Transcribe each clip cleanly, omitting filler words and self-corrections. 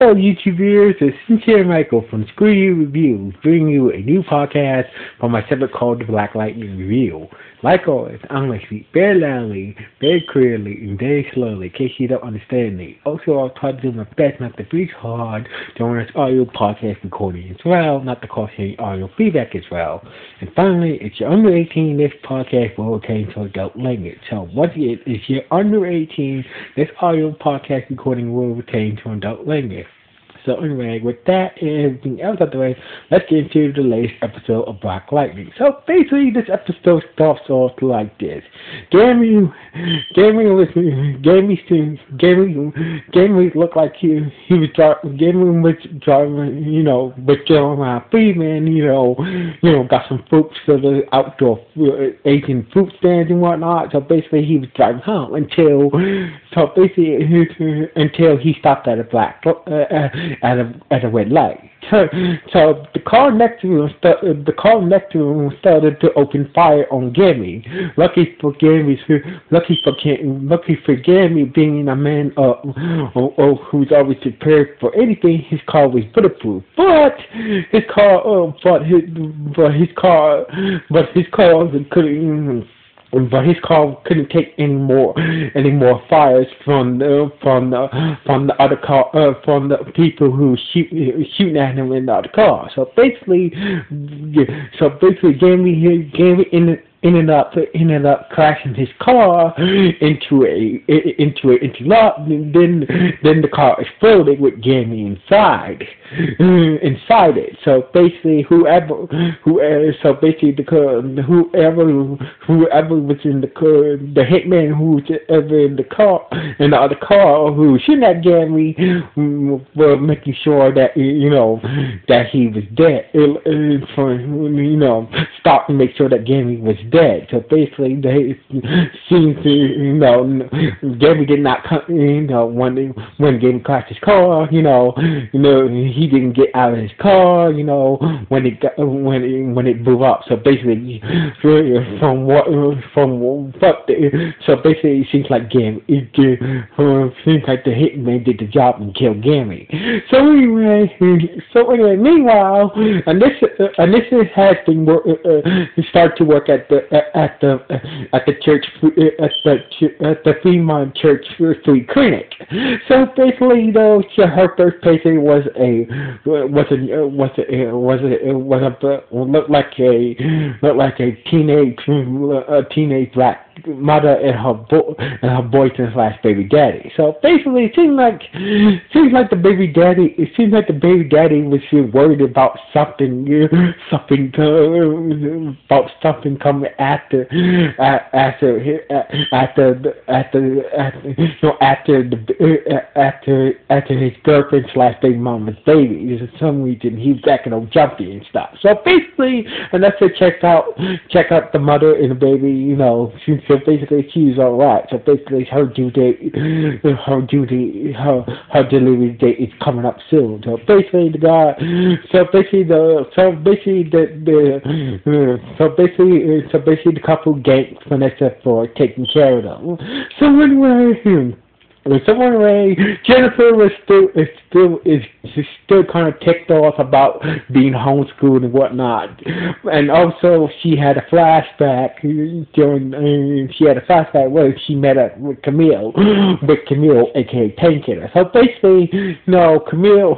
Hello, YouTube viewers. It's Sincere Michael from Screw You Reviews, bringing you a new podcast from my segment called The Black Lightning Review. Like always, I'm going to speak very loudly, very clearly, and very slowly in case you don't understand me. Also, I'll try to do my best not to breathe hard during this audio podcast recording as well, not to cause any audio feedback as well. And finally, if you're under 18, this podcast will contain to adult language. So once again, if you're under 18, this audio podcast recording will pertain to adult language. So anyway, with that and everything else out the way, let's get into the latest episode of Black Lightning. So basically, this episode starts off like this: Gammy looked like he was driving, with Jeremiah Freeman, got some fruits for the outdoor Asian fruit stands and whatnot. So basically, he was driving home until he stopped at at a red light. So the car next to him started to open fire on Gammy. Lucky for Gammy being a man who's always prepared for anything, his car was bulletproof. But his car couldn't take any more fires from the other car, from the people who shooting at him in the other car. So basically, Gammy ended up crashing his car into a interlock. Then the car exploded with Gammy inside it. So basically, whoever was in the hitman who was ever in the other car who shooting at Gammy were making sure that that he was dead. Stop and make sure that Gammy was dead. So basically, they seemed to Gammy did not come. When Gammy crashed his car, he didn't get out of his car. When it blew up. So basically, it seems like the hitman did the job and killed Gammy. So anyway, meanwhile, Anissa has been started to work at the church at the Fremont Church Free Clinic. So basically, her first patient looked like a teenage black mother and her boyfriend / baby daddy. So basically, it seems like the baby daddy was worried about something coming after his girlfriend / baby mama's baby. For some reason, he was acting all jumpy and stuff. So basically, unless they check out the mother and the baby, so basically she's all right. So basically, her delivery date is coming up soon. So basically, the couple thanked Vanessa for taking care of them. So anyway. Jennifer is still kind of ticked off about being homeschooled and whatnot, and also she had a flashback where she met up with Camille, aka Painkiller. So basically, Camille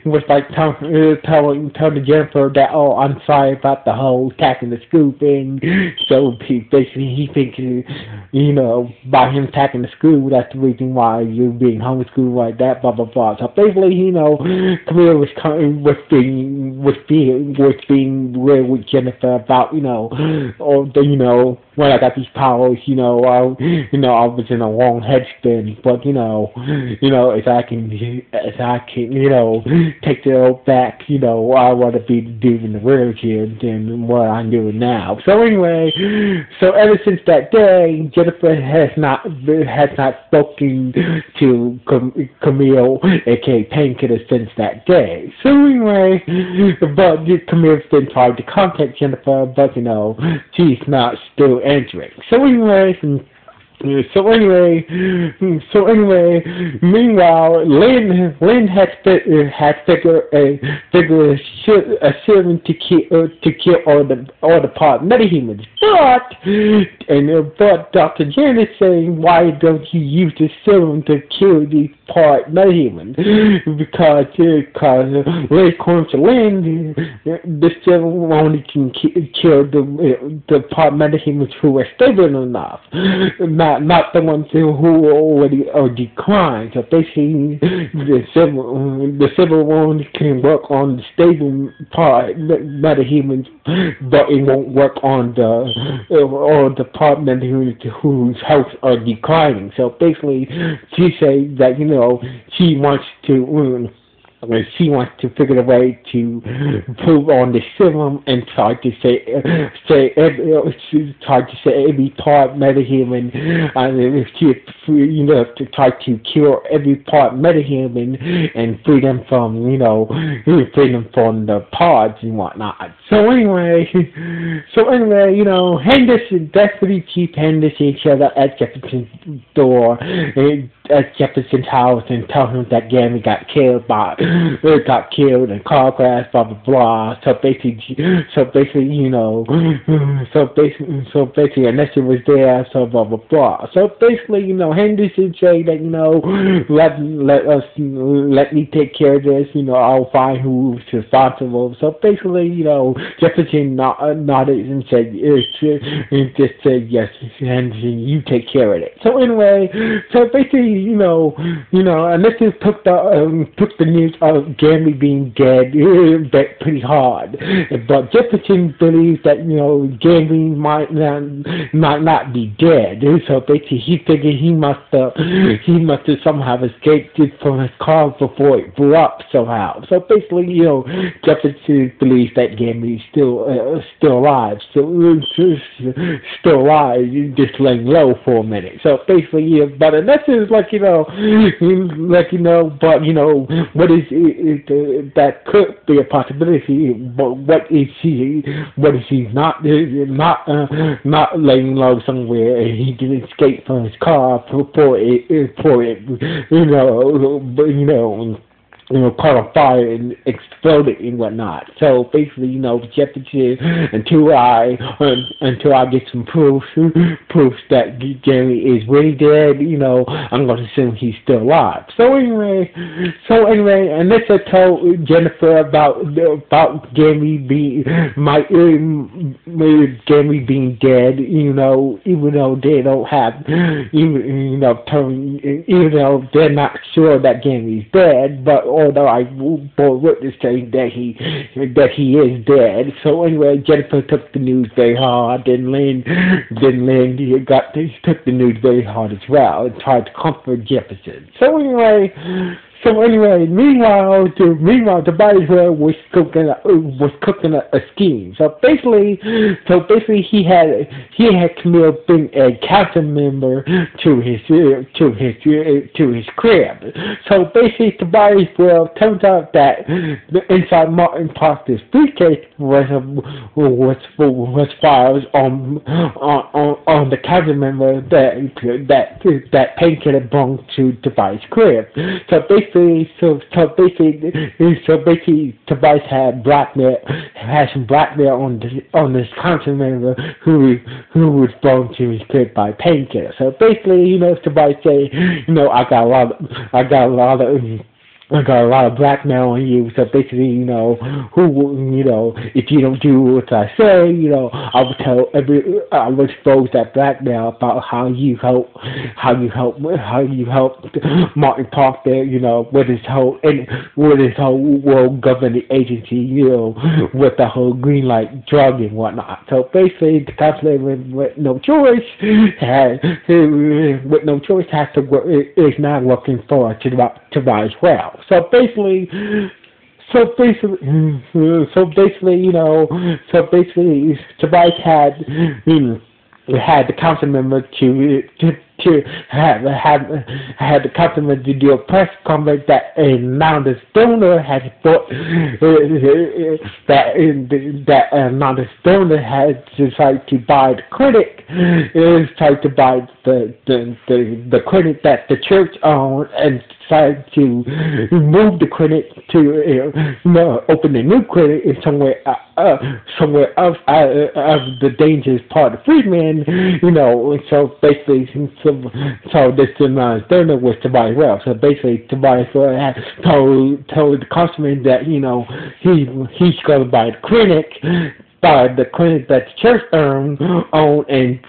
was like telling Jennifer that, I'm sorry about the whole attacking the school thing. So basically, he thinks by him attacking the school, that's the reason why you're being homeschooled like that, blah blah blah. So basically, Camille was being real with Jennifer about, when I got these powers, I was in a wrong head spin, but if I can take the old back, I want to be the dude in the wheelchair than what I'm doing now. So anyway, ever since that day, Jennifer has not spoken to Camille, aka Painkiller, since that day. So anyway, but Camille's been trying to contact Jennifer, but she's not still answering. So anyway, So anyway, meanwhile, Lynn had figured a serum to kill all the part metahumans, but Dr. Jen is saying, why don't you use the serum to kill these part metahumans? Because according to Lynn, the serum only can kill the part metahumans who are stable enough. Not the ones who already are declined. So basically, the civil one can work on the stable part metahumans, but it won't work on the part metahumans whose health are declining. So basically, she says that she wants to figure a way to prove on the serum and try to say every part metahuman, and to try to cure every part metahuman and free them from the pods and whatnot. So anyway, Henderson, Deputy Chief Henderson showed up at Jefferson's door, at Jefferson's house, and told him that Gammy got killed in a car crash, blah blah blah. So basically, Anessa was there, so blah blah blah. So basically, Henderson said that let me take care of this. I'll find who's responsible. So basically, Jefferson nodded and said, just said yes, Henderson, you take care of it. So anyway, basically, Anessa took the news of Gammy being dead pretty hard, but Jefferson believes that Gammy might not be dead. So basically, he figured he must have somehow escaped from his car before it blew up somehow. So basically, Jefferson believes that Gammy is still alive, still alive, just laying low for a minute. So basically, but Anessa is what is it, that could be a possibility, but what is he not laying low somewhere and he didn't escape from his car before it caught on fire and exploded and whatnot. So basically, Jefferson, until I get some proof that Gammy is really dead, I'm going to assume he's still alive. So anyway, Anessa told Jennifer about Gammy being dead, even though they don't have, even though they're not sure that Gammy's dead, but although I bore witness saying that he is dead. So anyway, Jennifer took the news very hard, and Lynn took the news very hard as well and tried to comfort Jefferson. So anyway, meanwhile, Tobias was cooking a scheme. So basically, he had Camille bring a council member to his crib. So basically, Tobias turns out that inside Martin Parker's briefcase was files on the council member that Painkiller brought to Tobias' crib. So basically, Tobias had some blackmail on this council member who was brought to his crib by Painkiller. So basically, Tobias say, I got a lot of blackmail on you. So basically, if you don't do what I say, I will expose that blackmail about how you help Martin Parker, with his whole world government agency, with the whole green light drug and whatnot. So basically, the counselor with no choice has to work, is now working for Tobias well. So basically, Tobias had the council member had the customer to do a press conference that anonymous donor has bought, that anonymous donor has decided to buy the clinic is tried to buy the clinic that the church owned and decided to move the clinic to open a new clinic in somewhere else out of the dangerous part of Freeman. So basically, so this Turner was Tobias Wells. So basically, Tobias Wells had told the customer that he's going to buy the clinic. By the clinic that the church owned and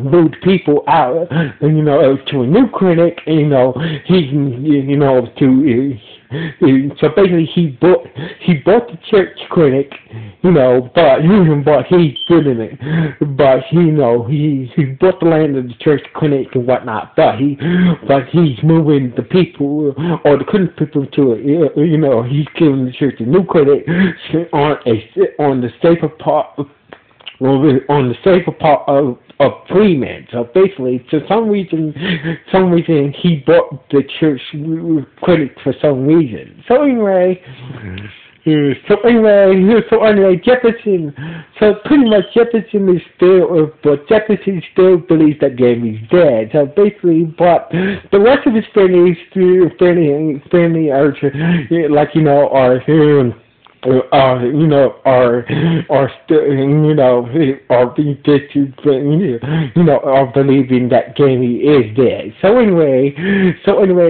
moved people out, to a new clinic. So basically, he bought the church clinic, but he's building it. But he bought the land of the church clinic and whatnot. But he's moving the people or the clinic people to he's giving the church a new clinic on the safer part of Freeman. So basically, for some reason he bought the church clinic for some reason. So anyway, Jefferson. So pretty much Jefferson is still, but Jefferson still believes that Gary's dead. So basically, but the rest of his family are believing that Gary is dead. So anyway,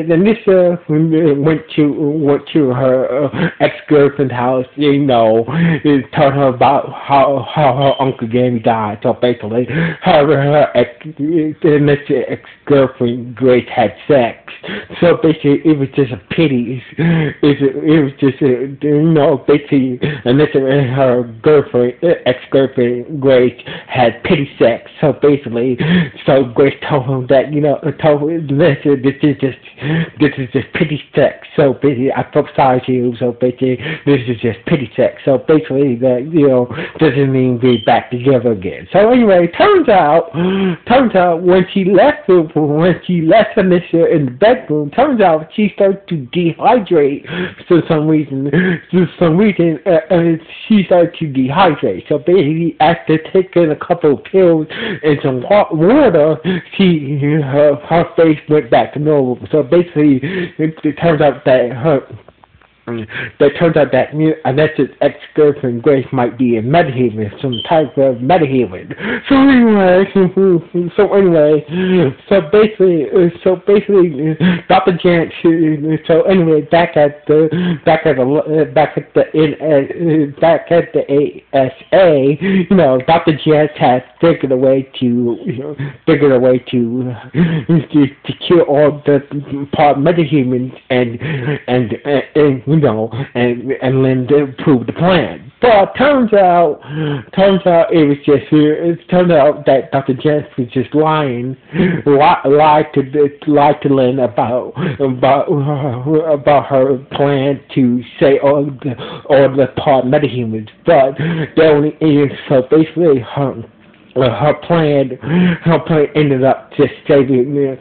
then Lisa went to her ex-girlfriend's house, told her about how her Uncle Gary died. So basically, her ex-girlfriend Grace had sex. So basically, it was just a pity. It was just basically, and this her ex-girlfriend Grace had pity sex. So basically, Grace told him that this is just pity sex. So basically, I prophesied to you. So basically, this is just pity sex. So basically, that doesn't mean we're back together again. So anyway, turns out when she left Anisha in the bedroom, turns out she started to dehydrate for some reason. She started to dehydrate. So basically, after taking a couple of pills and some water, her face went back to normal. So basically, it turns out that Annette's ex-girlfriend Grace might be in metahuman, some type of metahuman. So basically, Dr. Jant. So anyway, back at the ASA, Dr. Jant has figured a way to cure all the part metahumans and then prove the plan. But turns out that Dr. Jess was just lied to Lynn about her plan to say all the part metahumans. But so basically her plan ended up just saving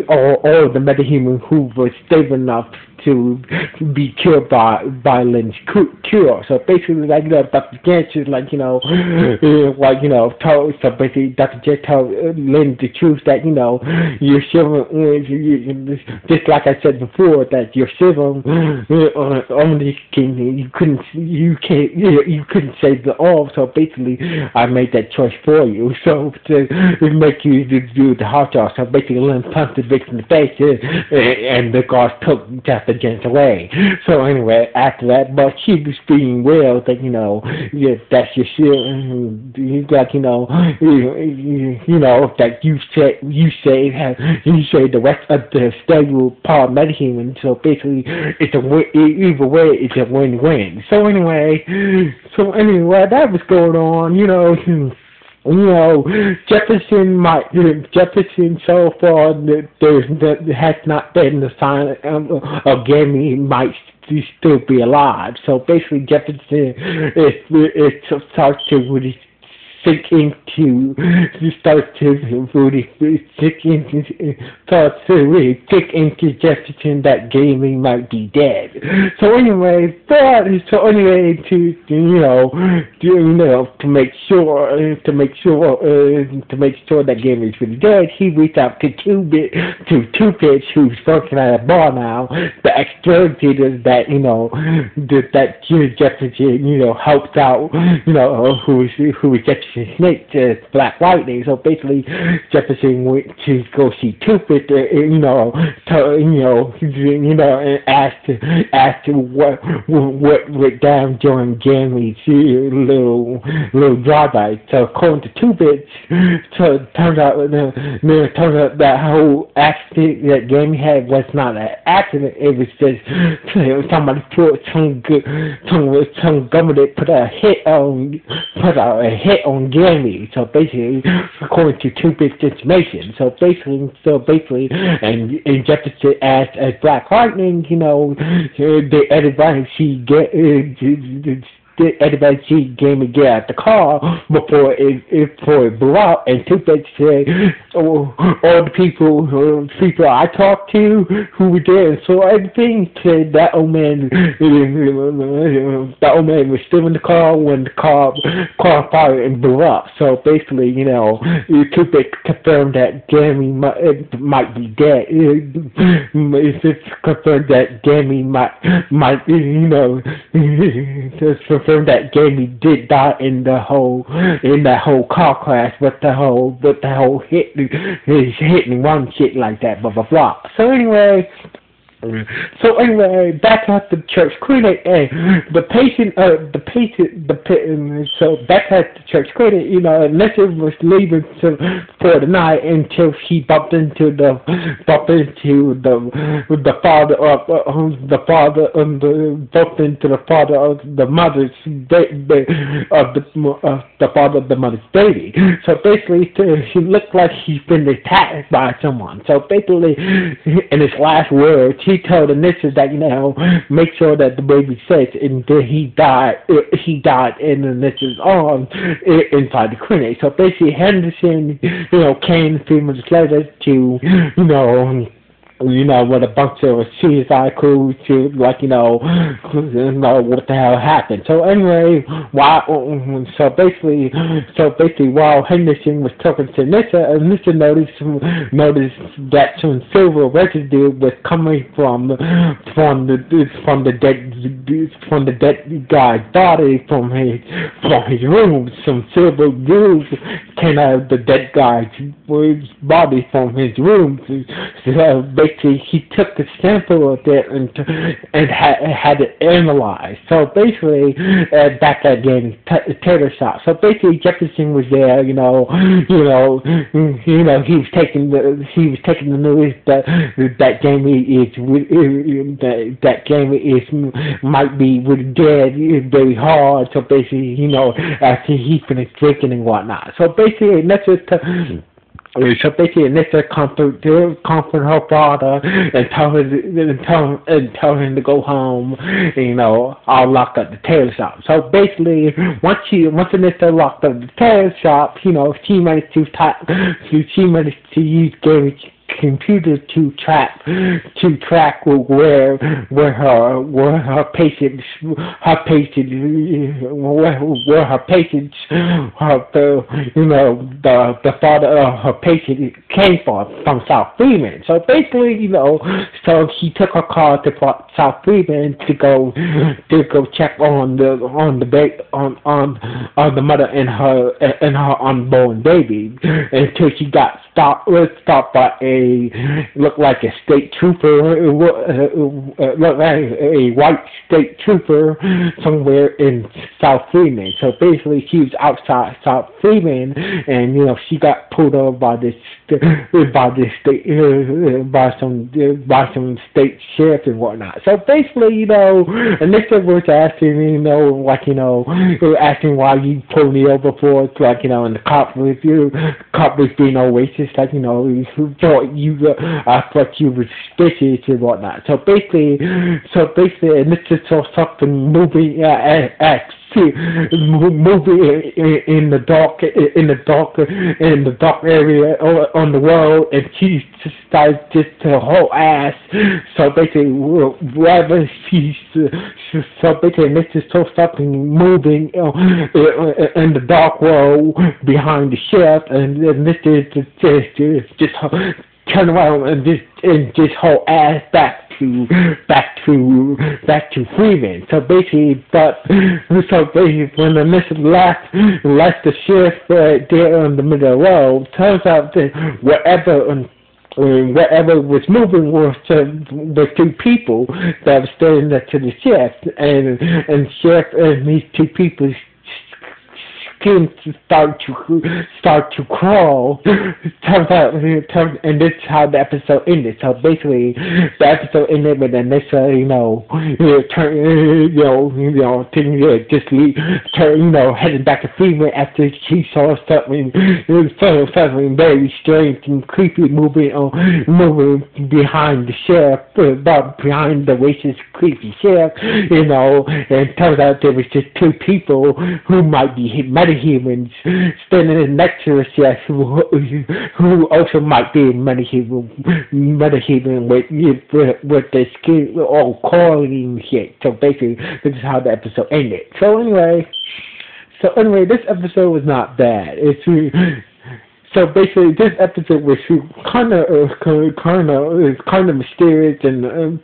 all the metahumans who were stable enough to be cured by Lynn's cure. So basically, Dr. Jantz is basically Dr. Jantz told Lynn the truth that your serum is just like I said before, that your serum only you couldn't save the all. So basically, I made that choice for you. So to make you do the hot job. So basically, Lynn punched the victim in the face, and the guards took Dr. Jantz away. So anyway, after that, but she was being well that that's your shit. That you say the rest of the stable part metahuman. So basically, either way, it's a win-win. So anyway, that was going on. Jefferson so far there has not been the sign of Gary might still be alive. So basically, Jefferson starts to sink into, starts to really sink into Jefferson that Gaming might be dead. So anyway, to make sure that Gaming is really dead, he reached out to Two-Pitch, who's working at a bar now, the ex-drug-dealers that Jefferson helped out, who was Jefferson Snake to Black Lightning. So basically, Jefferson went to go see Two-Pitch, and asked what went down during Jamie's little drive-by. So according to Two-Pitch, so it turns out that whole accident that Jamie had was not an accident. It was just somebody some government put a hit on Jamie. So basically, according to Two-Pitch information. So basically, and Jefferson asked as Black Lightning, did anybody see Gaming get out the car before it blew out? And Two-Pitch said, all the people I talked to who were there and saw everything said that old man was still in the car when the car fired and blew up. So basically, Two-Pitch confirmed that Gaming might be dead. It's confirmed that Gaming might confirmed that Gaming did die in that whole car crash with the whole hitting one shit like that, blah blah blah. So anyway, back at the church clinic, and so back at the church clinic, Nessa was leaving for the night until she bumped into the father of the mother's baby. So basically, he looked like he's been attacked by someone. So basically, in his last words, he told Anissa that, make sure that the baby's safe, and then he died in Anissa's arms inside the clinic. So basically, Henderson, came 3 minutes later to, with a bunch of CSI crews to, what the hell happened. So anyway, so basically, while Henderson was talking to Nissa noticed that some silver residue was coming from the dead guy's body from his room. Some silver grooves came out of the dead guy's body from his room. So basically, he took a sample of it and had it analyzed. So basically, back at Gaming tater shop. So basically, Jefferson was there. He was taking the news that Gaming might be really dead very hard. So basically, after he finished drinking and whatnot. So basically, Nessa comfort her father and tell him to go home. I'll lock up the tailor shop. So basically, once Nessa locked up the tailor shop, she managed to use Gary's computer to track where her patients the father of her patient came from South Freeman. So basically, so she took her car to South Freeman to go check on the mother and her unborn baby until she got stopped by looked like a state trooper, looked like a white state trooper somewhere in South Freeman. So basically, she was outside South Freeman, and she got pulled over by some state sheriff and whatnot. So basically, Anissa was asking, asking why you pulled me over for, and the cop was being all racist, I thought you were suspicious and whatnot. So basically, Anissa saw something moving moving in the dark area on the world, and she decides just to haul ass. So basically, wherever so basically, Mr. So something moving in the dark world behind the sheriff, and Mr. just turn around and just haul ass back to Freeman. So basically, when the mission left the sheriff there in the middle of the road, turns out that wherever was moving was the two people that were standing next to the sheriff, and sheriff and these two people skin start to crawl. And this is how the episode ended. So basically, the episode ended with an initial, heading back to Freeman after she saw something very strange and creepy moving behind the sheriff, behind the racist creepy sheriff, and it turns out there was just two people who might be metahumans standing next to the sheriff who also might be metahuman with their skin all coily and shit. So basically, this is how the episode ended. So anyway, this episode was not bad. So basically, this episode was kind of mysterious and it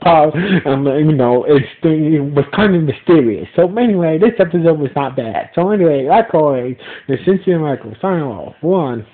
was kind of mysterious. So anyway, this episode was not bad. So anyway, like always, it's Cynthia Michael signing off. 1.